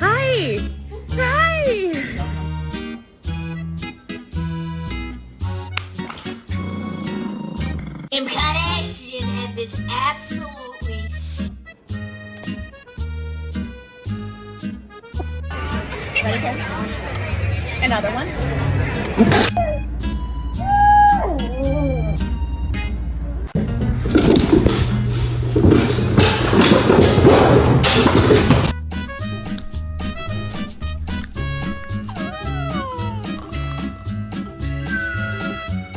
Hi! Hi! Kim Kardashian had this absolutely Ready, Kim? Another one.